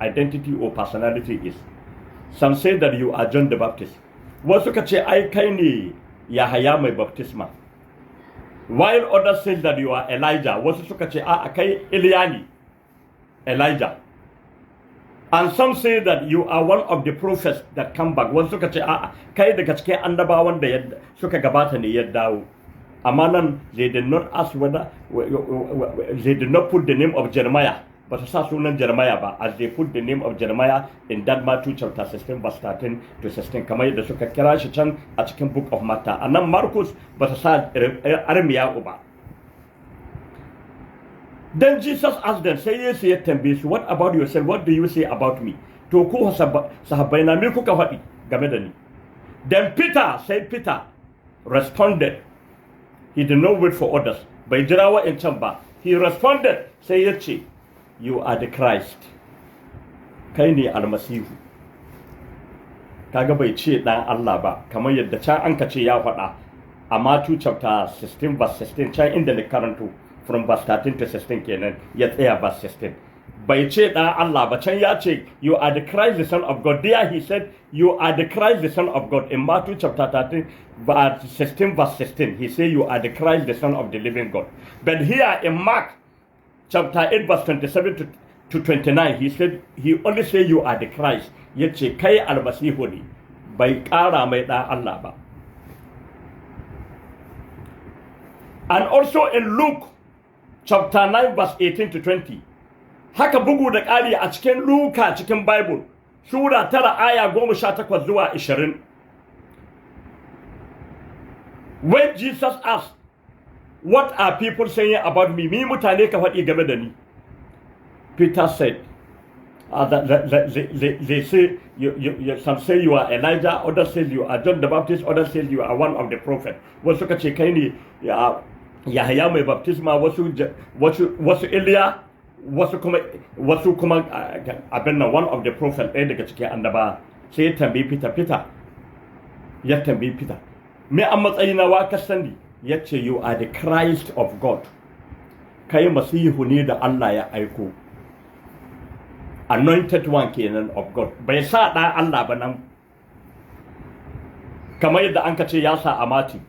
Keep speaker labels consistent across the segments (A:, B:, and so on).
A: identity or personality is. Some say that you are John the Baptist. Wasu ka ce ai kai ne Yahaya mai baptisma. While others say that you are Elijah. Wasu suka ce a kai Iliya ne, Elijah. And some say that you are one of the prophets that come back. Wasu suka ce a kai daga cikin annabawan da suka gabata ne ya dawo. Amma nan they did not ask whether they did not put the name of Jeremiah. But sa sunan Jeremiah ba, as they put the name of Jeremiah in that Matthew chapter 16 verse 13 to 16 kamar yadda suka kira shi can a cikin book of Matthew. And nan Marcus ba ta sa Armiya ba. Then Jesus asked them, say yes, ya tambaye su, what about yourself? What do you say about me? To ku sahabbai na me kuka faɗi game da ni? Then Peter responded. He did not wait for others. Bai jira wa'ancan ba. He responded, sai ya ce, you are the Christ. Kai ne almasihu. Kaga bai ce dan Allah ba, kamar yadda can an ka ce ya faɗa a Matthew chapter 16 verse 16 can inda ne karanto from verse 13 to 16 kenan ya tsaya verse 16. Bai ce dan Allah ba, can ya ce you are the Christ the Son of God. There he said you are the Christ the Son of God. In Matthew chapter 13 verse 16 verse 16 he said you are the Christ the Son of the living God. But here in Mark chapter 8 verse 27 to 29 he said he only say you are the Christ. Yace kai almasihu ne, bai kara mai dan Allah ba. And also in Luke chapter 9 verse 18 to 20 haka bugu da ƙari a cikin Luka cikin Bible sura 9 aya 18 zuwa 20 when Jesus asked, what are people saying about me? Me mutane ka faɗi game da ni. Peter said, they say, some say you are Elijah, others say you are John the Baptist, others say you are one of the prophets. Wasu ka ce kai ne Yahaya mai baptisma, wasu Iliya, wasu kuma abin nan one of the prophets ɗaya daga cikin annaba. Sai ya tambayi Peter, me a matsayina wa ka sani? Yace you are the Christ of God. Kai masihu ne da Allah ya aiko. Anointed one kenan of God. Bai sa ɗan Allah ba nan. Kamar yadda an ka ce ya sa a Mati.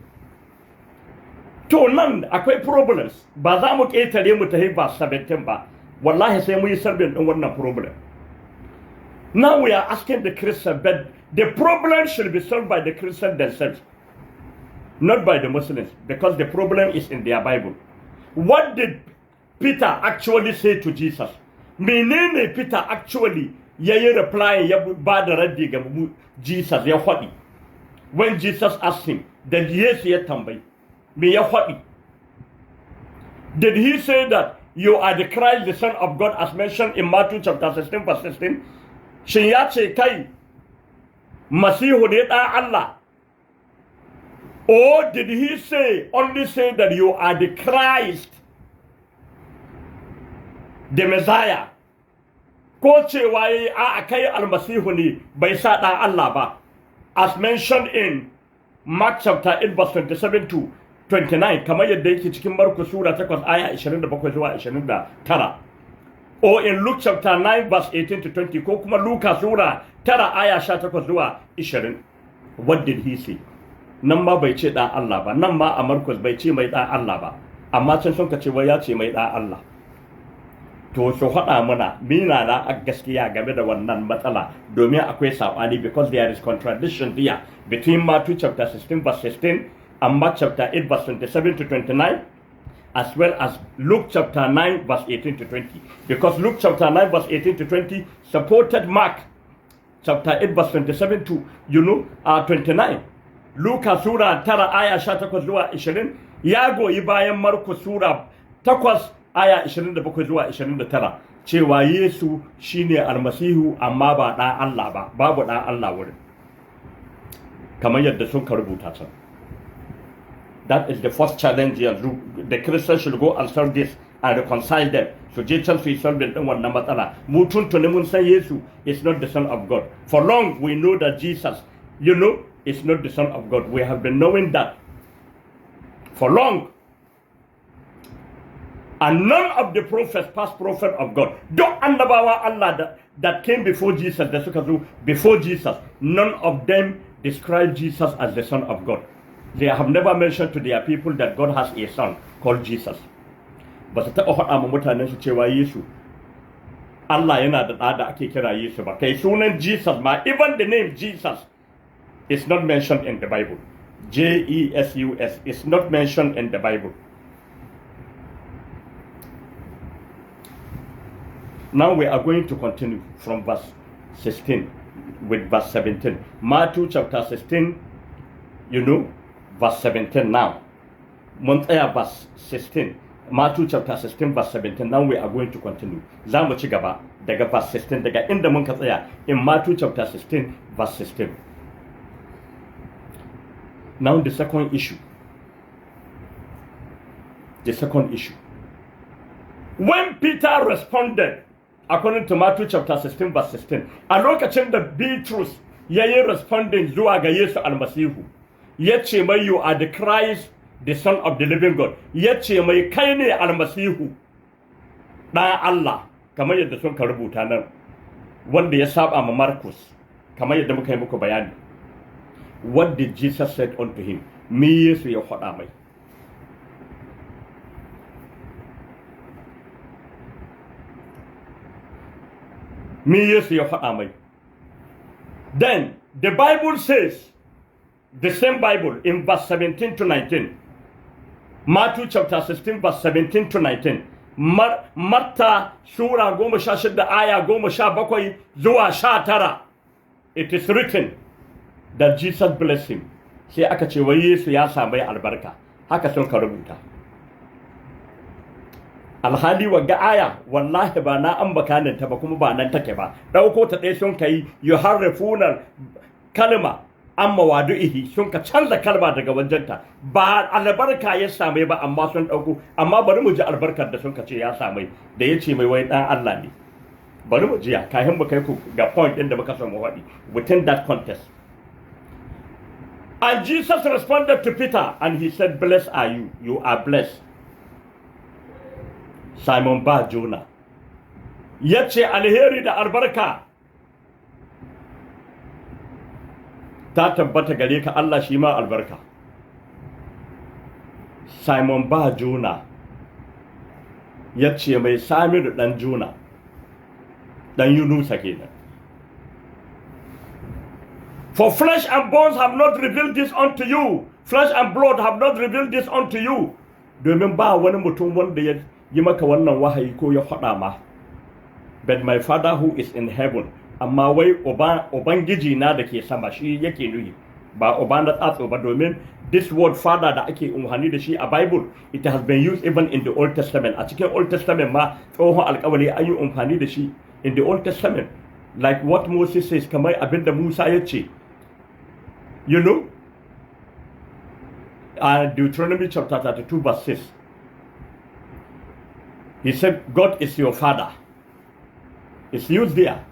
A: To nan akwai problems. Ba za mu ƙetare mu tafi ba 17 ba. Wallahi sai mu yi sarbin ɗin wannan problem. Now we are asking the Christian, but the problem should be solved by the Christians themselves. Not by the Muslims, because the problem is in their Bible. What did Peter actually say to Jesus? Menene Peter actually yayi reply ya ba da raddi ga Jesus ya faɗi? When Jesus asked him, then yes ya tambayi, me ya faɗi? Did he say that you are the Christ, the Son of God, as mentioned in Matthew chapter 16 verse 16? Shin ya ce kai Masihu ne ɗan Allah? Or did he only say that you are the Christ, the Messiah? Ko cewa yayi a kai almasihu ne bai sa ɗan Allah ba, as mentioned in Mark chapter 8 verse 27 to 29, kamar yadda yake cikin Markus sura 8 aya 27 zuwa 29. Or in Luke chapter 9 verse 18 to 20, ko kuma Luka sura 9 aya 18 zuwa 20. What did he say? Nan ma bai ce ɗan Allah ba, nan ma a Markus bai ce mai ɗan Allah ba, amma can sun ka ce wai ya ce mai ɗan Allah. To su faɗa mana mina na a gaskiya game da wannan matsala, domin akwai saɓani, because there is contradiction here between Matthew chapter 16 verse 16 and Mark chapter 8 verse 27 to 29, as well as Luke chapter 9 verse 18 to 20. Because Luke chapter 9 verse 18 to 20 supported Mark chapter 8 verse 27 to 29. Luka sura 9 aya 18 zuwa 20 ya goyi bayan Markus sura 8 aya 27 zuwa 29 cewa Yesu shine almasihu amma ba ɗan Allah ba, babu ɗan Allah wurin, kamar yadda sun ka rubuta can. That is the first challenge yanzu. The Christians should go and solve this and reconcile them. So je can su yi solving din wannan matsala. Mu tuntuni mun san Yesu is not the Son of God. For long we know that Jesus, is not the Son of God. We have been knowing that for long. And none of the prophets, past prophet of God, don't annabawa Allah that came before Jesus, da suka zo before Jesus, none of them describe Jesus as the Son of God. They have never mentioned to their people that God has a son called Jesus. Ba su taɓa faɗa ma mutanen su cewa Yesu Allah yana da ɗa da ake kira Yesu ba. Kai sunan Jesus ma, even the name Jesus is not mentioned in the Bible. Jesus is not mentioned in the Bible. Now we are going to continue from verse 16 with verse 17. Matthew chapter 16, verse 17 now. Verse 16. Matthew chapter 16 verse 17. Now we are going to continue. Za mu ci gaba daga verse 16 daga inda mun ka tsaya in Matthew chapter 16 verse 16. Now the second issue. The second issue. When Peter responded, according to Matthew chapter 16 verse 16, a lokacin da Bitrus ya yi responding zuwa ga Yesu almasihu, ya ce mai you are the Christ, the Son of the living God, ya ce mai kai ne almasihu ɗan Allah, kamar yadda sun ka rubuta nan, wanda ya saba ma Marcus, kamar yadda muka yi muku bayani. What did Jesus said unto him? Me Yesu ya faɗa mai. Me Yesu ya faɗa mai. Then the Bible says, the same Bible in verse 17 to 19, Matthew chapter 16 verse 17 to 19, Marta Sura 16 aya 17 zuwa 19, it is written that Jesus blessed him. Sai aka ce wai Yesu ya samu albarka. Haka sun ka rubuta. Alhali wagga aya wallahi ba na ambakanin ta ba kuma ba nan take ba. Dauko ta dai sun kai yuharrifuna kalma amma wadu'ihi, sun ka canza kalma daga wajenta. Ba albarka ya same ba amma sun dauko. Amma bari mu ji albarkar da sun ka ce ya same, da ya ce mai wai dan Allah ne. Bari mu ji ya kahin mu kai ku ga point din da muka so mu faɗi within that context. And Jesus responded to Peter and he said, blessed are you, you are blessed. Simon Bar Jonah. Yace alheri da albarka ta tabbata gare ka, Allah shi ma albarka. Simon Bar Jonah yace mai Samiru dan Jonah, dan Yunusa kenan. For flesh and bones have not revealed this unto you. Flesh and blood have not revealed this unto you. Domin ba wani mutum wanda ya yi maka wannan wahayi ko ya faɗa ma. But my Father who is in heaven. Amma wai Ubangiji na da ke sama shi yake nuhi. Ba uba na tsatso ba, domin this word Father da ake umhani da shi a Bible, it has been used even in the Old Testament. A cikin Old Testament ma tsohon alƙawari an yi umhani da shi in the Old Testament. Like what Moses says, kamar abinda Musa ya ce. Deuteronomy chapter 32 verse 6. He said, God is your father. It's used there.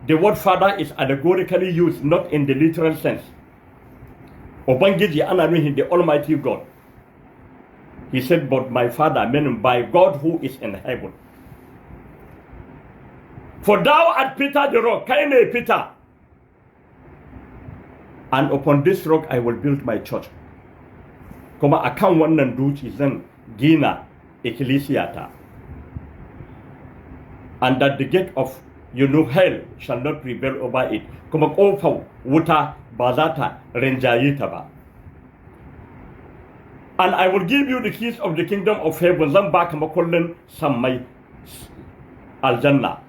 A: The word father is allegorically used, not in the literal sense. Ubangiji ana nuhin the Almighty God. He said, but my father, meaning by God who is in heaven. For thou art Peter the rock, kai ne Peter. And upon this rock I will build my church. Kuma akan wannan duci zan gina ecclesiata. And that the gate of hell shall not prevail over it. Kuma kofar wuta ba za ta rinjaye ta ba. And I will give you the keys of the kingdom of heaven. Zan baka makullin sammai aljanna.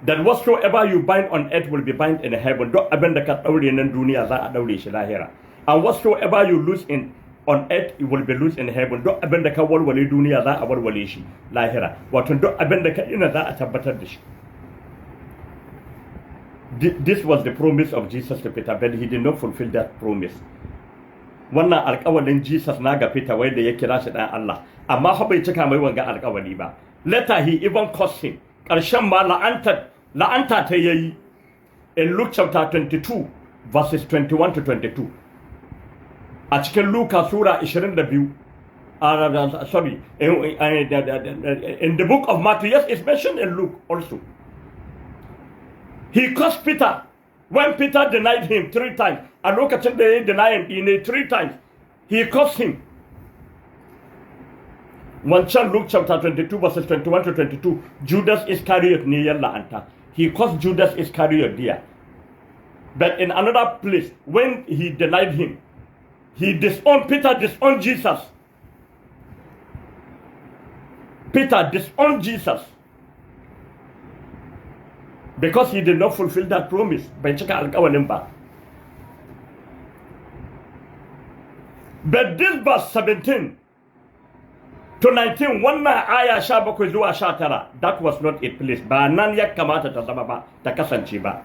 A: That whatsoever you bind on earth will be bind in heaven. Duk abin da ka daure nan duniya za a daure shi lahira. And whatsoever you loose on earth, it will be loose in heaven. Duk abin da ka walwale duniya za a walwale shi lahira. Wato duk abin da ka ina za a tabbatar da shi. This was the promise of Jesus to Peter, but he did not fulfill that promise. Wannan alƙawalin Jesus na ga Peter wai da ya kira shi dan Allah, amma fa bai cika mai wanga alƙawali ba. Later he even cursed him. Ƙarshen ma la'anta ta yayi in Luke chapter 22 verses 21 to 22. A cikin Luka Sura 22, in the book of Matthew, yes, it's mentioned in Luke also. He cursed Peter when Peter denied him 3 times. A lokacin da ya denied him 3 times, he cursed him. Wancan Luke chapter 22 verses 21 to 22, Judas Iscariot ne ya la'anta. He cursed Judas Iscariot there. But in another place, when he denied him, he disowned Peter, disowned Jesus. Peter disowned Jesus because he did not fulfill that promise. Bai cika alƙawarin ba. But this verse 17 to 19, wannan aya 17 zuwa 19, that was not it, please. Ba nan ya kamata ta zama ba, ta kasance ba.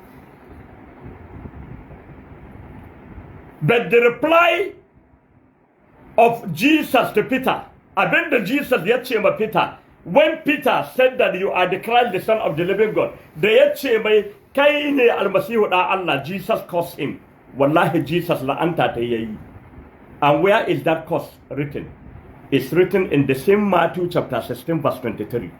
A: But the reply of Jesus to Peter, abinda Jesus ya ce ma Peter, when Peter said that you are the Christ, the Son of the living God, da ya ce mai kai ne almasihu da Allah, Jesus cursed him. Wallahi Jesus la'anta ta yayi. And where is that curse written? It's written in the same Matthew chapter 16 verse 23.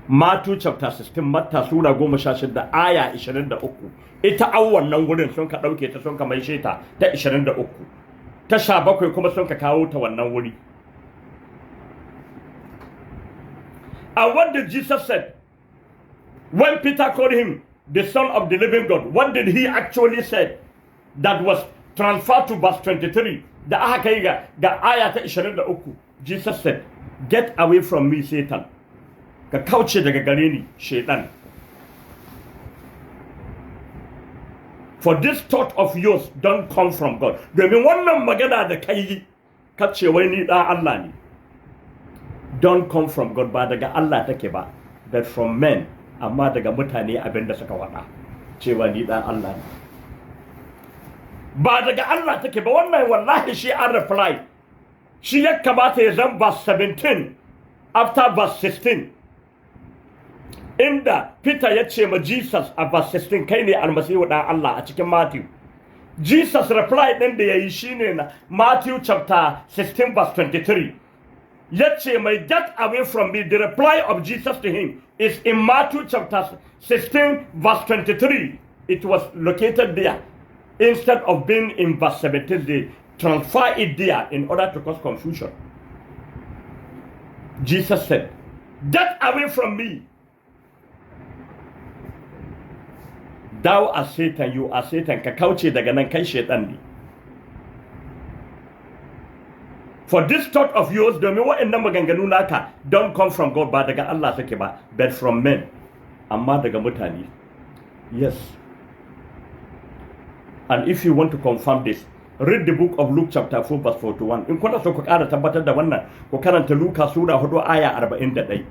A: Matthew chapter 16, Matta sura 16 aya 23. Ita awwan nan wurin sun ka dauke ta sun ka mai sheta ta 23. Ta 17 kuma sun ka kawo ta wannan wuri. And what did Jesus say? When Peter called him the Son of the living God, what did he actually say? That was transferred to verse 23. Da aka kai ga aya ta 23. Jesus said, "Get away from me, Satan." Ka kauce daga gare ni, Shaitan. For this thought of yours don't come from God. Domin wannan magana da kai ka ce wai ni dan Allah ne. Don't come from God, ba daga Allah take ba, but from men, amma daga mutane abinda suka wada cewa ni dan Allah ne. Ba daga Allah take ba, wannan wallahi shi an reply. Shi ya kamata ya zan verse 17 after verse 16. Inda Peter ya ce ma Jesus a verse 16, kai ne almasihu dan Allah a cikin Matthew. Jesus reply din da yayi shine na Matthew chapter 16 verse 23. Yace may get away from me. The reply of Jesus to him is in Matthew chapter 16 verse 23. It was located there. Instead of being in verse 17, they transfer it there in order to cause confusion. Jesus said, "Get away from me. Thou art Satan, you are Satan." Ka kauce daga nan kai shaitan ne. For this thought of yours, domin waɗannan maganganu naka don't come from God, ba daga Allah take ba, but from men, amma daga mutane. Yes. And if you want to confirm this, read the book of Luke chapter 4 verse 41. In kuna so ku ƙara tabbatar da wannan, ku karanta Luka sura 4 aya 41.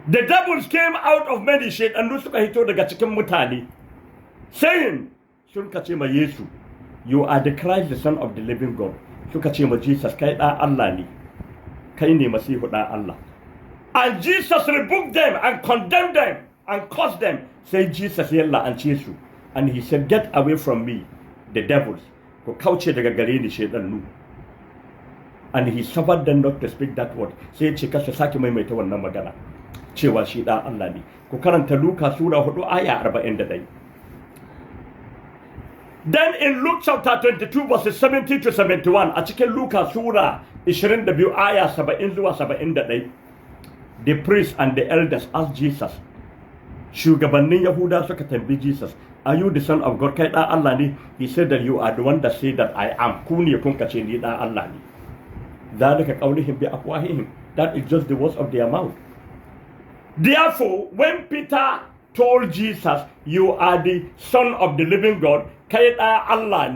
A: The devils came out of many, shaitanu suka hito daga cikin mutane, saying, sun ka ce ma Yesu, "You are the Christ, the Son of the living God." Suka ce ma Jesus, kai ɗan Allah ne, kai ne Masihu ɗan Allah. And Jesus rebuked them and condemned them and cursed them. Say Jesus ya la'ance su. And he said, "Get away from me, the devils." Ku kauce daga gare ni shaitanu. And he suffered them not to speak that word. Sai ya ce kasa sake maimaita wannan magana, cewa shi ɗan Allah ne. Ku karanta Luka sura 4 aya 41. Then in Luke chapter 22 verses 70 to 71, a cikin Luka sura 22 aya 70 zuwa 71, the priests and the elders asked Jesus, shugabannin Yahuda suka tambayi Jesus, "Are you the Son of God?" Kai ɗan Allah ne? He said that you are the one that say that I am. Ku ne kun kace ni ɗan Allah ne. Zalika qawlihim bi afwahihim. That is just the words of their mouth. Therefore, when Peter told Jesus, "You are the Son of the living God," kai ɗan Allah